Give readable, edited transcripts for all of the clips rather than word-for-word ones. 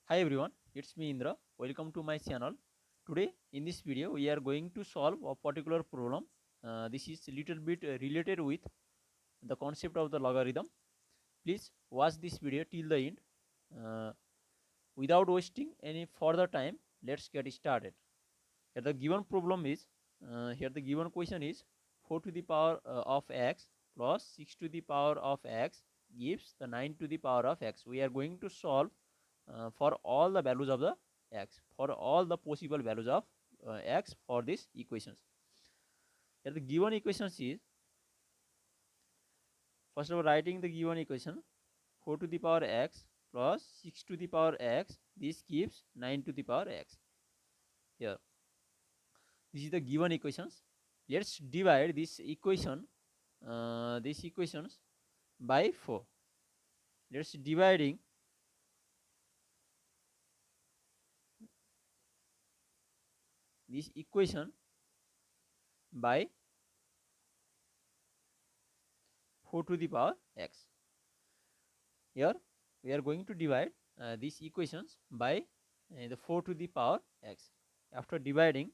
Hi everyone, it's me Indra. Welcome to my channel. Today in this video we are going to solve a particular problem. This is little bit related with the concept of the logarithm. Please watch this video till the end. Uh, Without wasting any further time, let's get started. Here the given problem is, here the given question is 4 to the power of x plus 6 to the power of x gives the 9 to the power of x. We are going to solve for all the values of the x, for all the possible values of x for these equations. Here the given equations is, first of all, writing the given equation 4 to the power x plus 6 to the power x, this gives 9 to the power x. Here this is the given equations. Let's divide this equation, these equations by 4. Let's dividing this equation by 4 to the power x. Here we are going to divide these equations by the 4 to the power x. After dividing,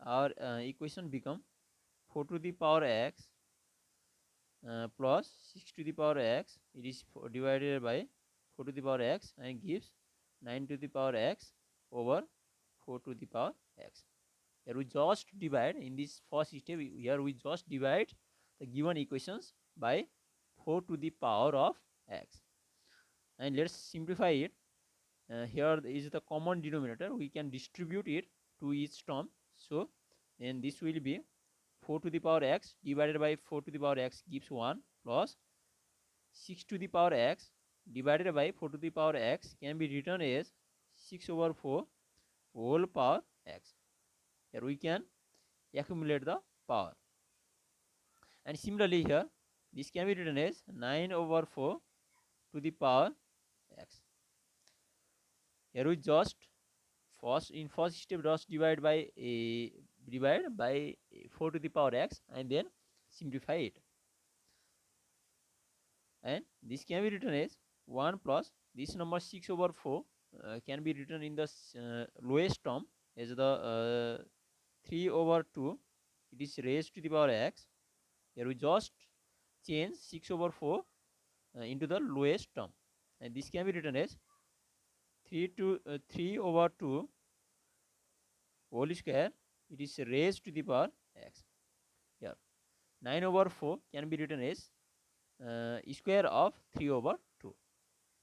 our equation become 4 to the power x plus 6 to the power x. It is divided by 4 to the power x and gives 9 to the power x over 4 to the power x. Here we just divide in this first step. Here we just divide the given equations by 4 to the power of x, and let's simplify it. Here is the common denominator. We can distribute it to each term. So then this will be 4 to the power x divided by 4 to the power x gives 1 plus 6 to the power x divided by 4 to the power x can be written as 6 over 4 whole power x. Here we can accumulate the power. And similarly here, this can be written as 9 over 4 to the power x. Here we just first step just divide by 4 to the power x and then simplify it. And this can be written as 1 plus this number 6 over 4 can be written in the lowest term as the 3 over 2. It is raised to the power x. Here we just change 6 over 4 into the lowest term, and this can be written as 3 over 2 whole square. It is raised to the power x. Here 9 over 4 can be written as square of 3 over 2,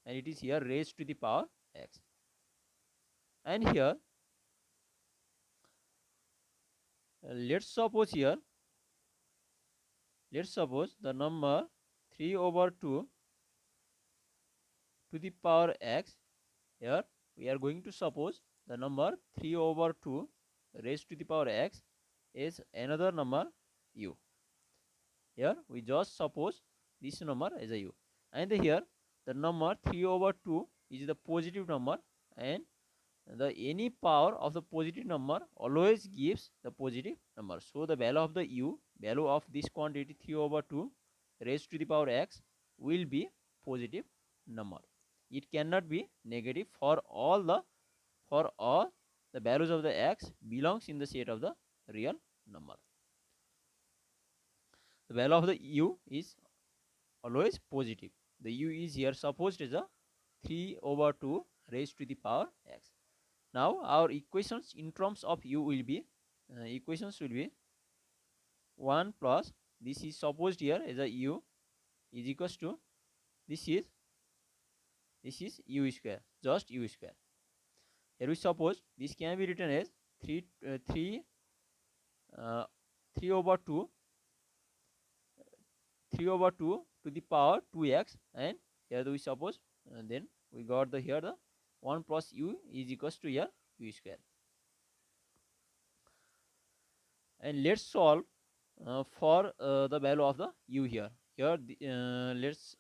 and it is here raised to the power x. And here let's suppose the number 3 over 2 to the power x. Here we are going to suppose the number 3 over 2 raised to the power x is another number u. Here we just suppose this number as a u, and here the number 3 over 2 is the positive number, and the any power of the positive number always gives the positive number. So the value of the u, value of this quantity 3 over 2 raised to the power x, will be positive number. It cannot be negative for all the values of the x belongs in the set of the real number. The value of the u is always positive. The u is here supposed as a 3 over 2 raised to the power x. Now our equations in terms of u will be, equations will be 1 plus this is supposed here as a u is equals to this is u square, just u square. Here we suppose this can be written as 3 uh, 3 over 2 to the power 2x, and here we suppose then we got the here the 1 plus u is equals to here u square. And let's solve for the value of the u here. Here let's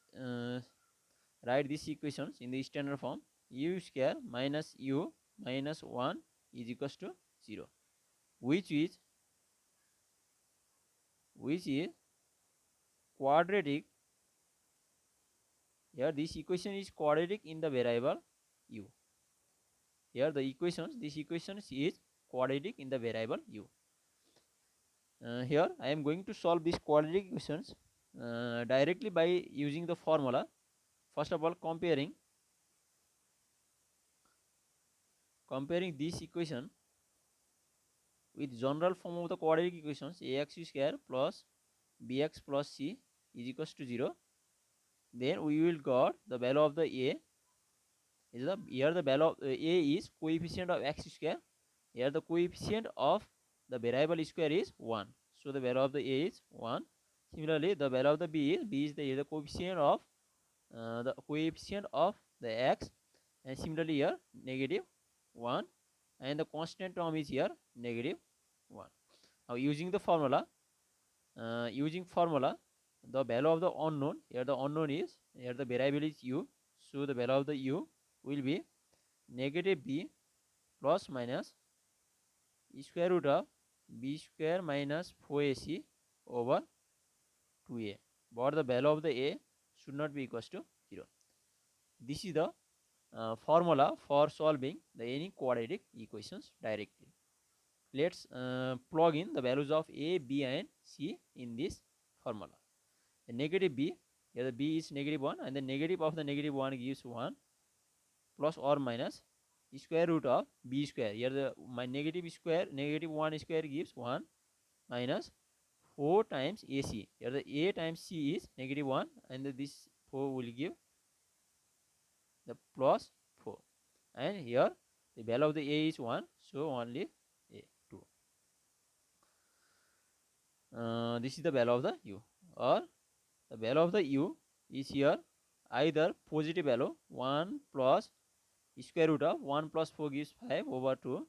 write these equations in the standard form. U square minus u minus 1 is equals to 0, which is quadratic. Here this equation is quadratic in the variable u. Here the equations, this equations is quadratic in the variable u. Here I am going to solve these quadratic equations directly by using the formula. First of all, comparing this equation with general form of the quadratic equations, ax square plus bx plus c is equals to 0. Then we will got the value of the a is the, here the value of a is coefficient of x square. Here the coefficient of the variable square is 1, so the value of the a is 1. Similarly, the value of the b is the coefficient of the x, and similarly here negative 1, and the constant term is here negative 1. Now using the formula, the value of the unknown, here the unknown is, here the variable is u, so the value of the u will be negative b plus minus square root of b square minus 4ac over 2a, but the value of the a should not be equals to 0. This is the formula for solving the any quadratic equations directly. Let's plug in the values of a, b and c in this formula. The negative b, here the b is negative 1, and the negative of the negative 1 gives 1, plus or minus square root of b square. Here the my negative 1 square gives 1, minus 4 times ac. Here the a times c is negative 1, and this 4 will give the plus 4, and here the value of the a is 1, so only a 2. This is the value of the u, or the value of the u is here either positive value 1 plus square root of 1 plus 4 gives 5 over 2.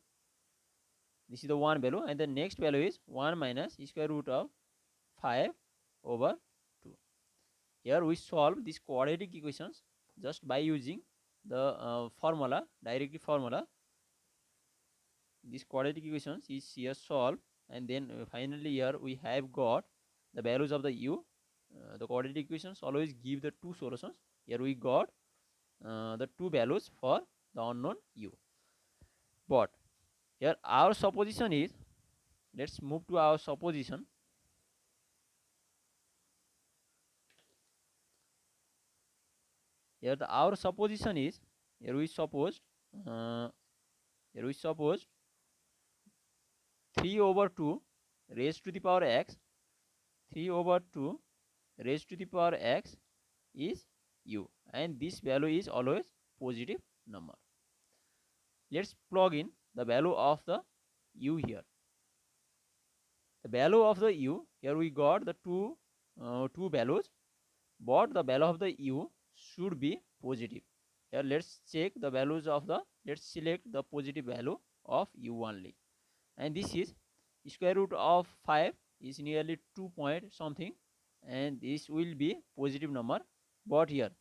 This is the one value, and the next value is 1 minus square root of 5 over 2. Here we solve these quadratic equations just by using the formula, directly formula. This quadratic equations is here solved, and then finally here we have got the values of the u. The quadratic equations always give the two solutions. Here we got the two values for the unknown u. But here our supposition is, let's move to our supposition. Here our supposition is, here we supposed 3 over 2 raised to the power x, 3 over 2 raised to the power x is u, and this value is always positive number. Let's plug in the value of the u here. The value of the u, here we got the two values, but the value of the u should be positive. Here let's check the values of the, let's select the positive value of u only, and this is square root of 5 is nearly 2 point something, and this will be positive number. But here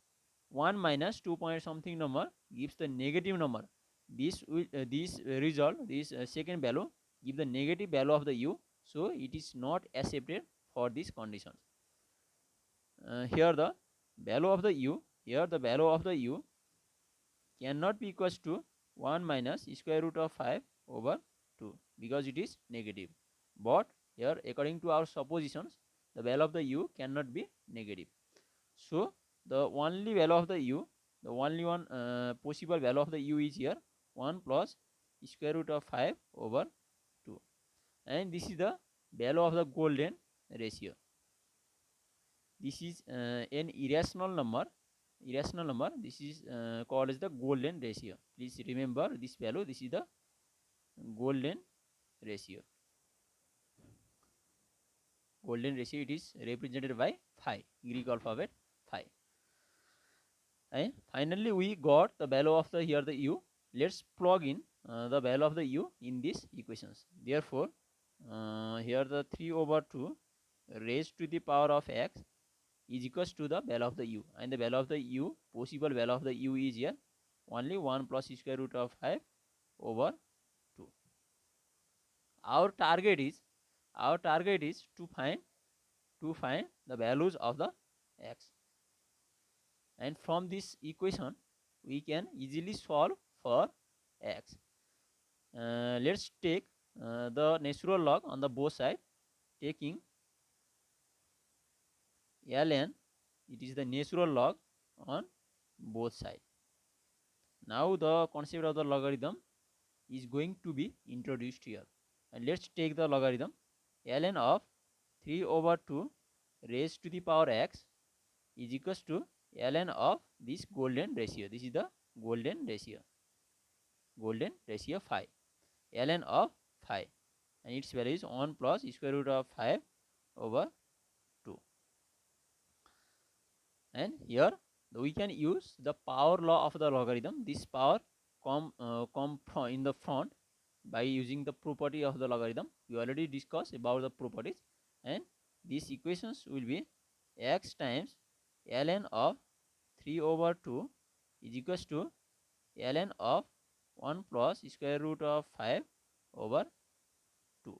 1 minus 2 point something number gives the negative number. This will this result, this second value give the negative value of the u, so it is not accepted for this condition. Here the value of the u, here the value of the u cannot be equals to 1 minus square root of 5 over 2, because it is negative. But here according to our suppositions, the value of the u cannot be negative, so the only value of the u, the only one possible value of the u is here 1 plus square root of 5 over 2, and this is the value of the golden ratio. This is an irrational number. This is called as the golden ratio. Please remember this value. This is the golden ratio. Golden ratio, it is represented by phi, Greek alphabet phi. And finally we got the value of the, here the u. Let's plug in the value of the u in these equations. Therefore here the 3 over 2 raised to the power of x is equals to the value of the u, and the value of the u, possible value of the u is here only 1 plus square root of 5 over 2. Our target is to find the values of the x, and from this equation we can easily solve for x. Let's take the natural log on the both side, taking ln, it is the natural log on both sides. Now the concept of the logarithm is going to be introduced here, and let's take the logarithm. Ln of 3 over 2 raised to the power x is equals to ln of this golden ratio. This is the golden ratio phi, ln of phi, and its value is 1 plus square root of 5 over 2. And here we can use the power law of the logarithm. This power come from in the front by using the property of the logarithm. We already discussed about the properties, and these equations will be x times ln of 3 over 2 is equals to ln of 1 plus square root of 5 over 2.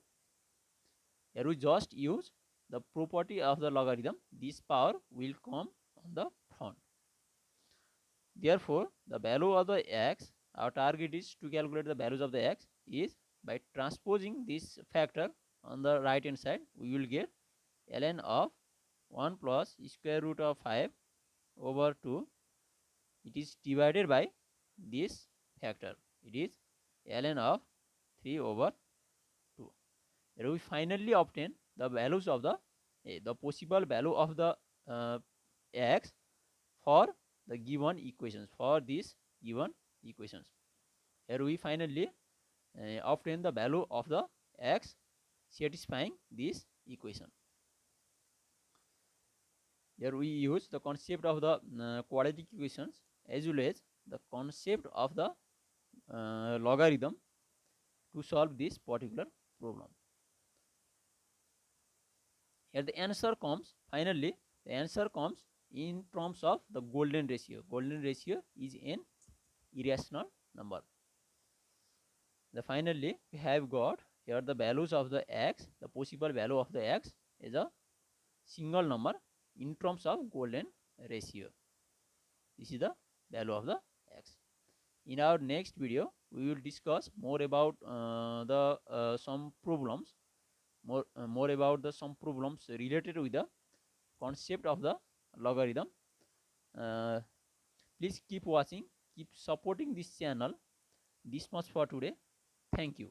Here we just use the property of the logarithm. This power will come on the front. Therefore, the value of the x, our target is to calculate the values of the x, is by transposing this factor on the right hand side, we will get ln of 1 plus square root of 5 over 2. It is divided by this factor. It is ln of 3 over 2. Here we finally obtain the values of the possible value of the x for the given equations, for these given equations. Here we finally obtain the value of the x satisfying this equation. Here we use the concept of the quadratic equations as well as the concept of the logarithm to solve this particular problem. Here the answer comes, finally the answer comes in terms of the golden ratio. Golden ratio is an irrational number. Finally we have got here the values of the x, the possible value of the x is a single number in terms of golden ratio. This is the value of the x. In our next video we will discuss more about some problems, more about the some problems related with the concept of the logarithm. Please keep watching, keep supporting this channel. This much for today. Thank you.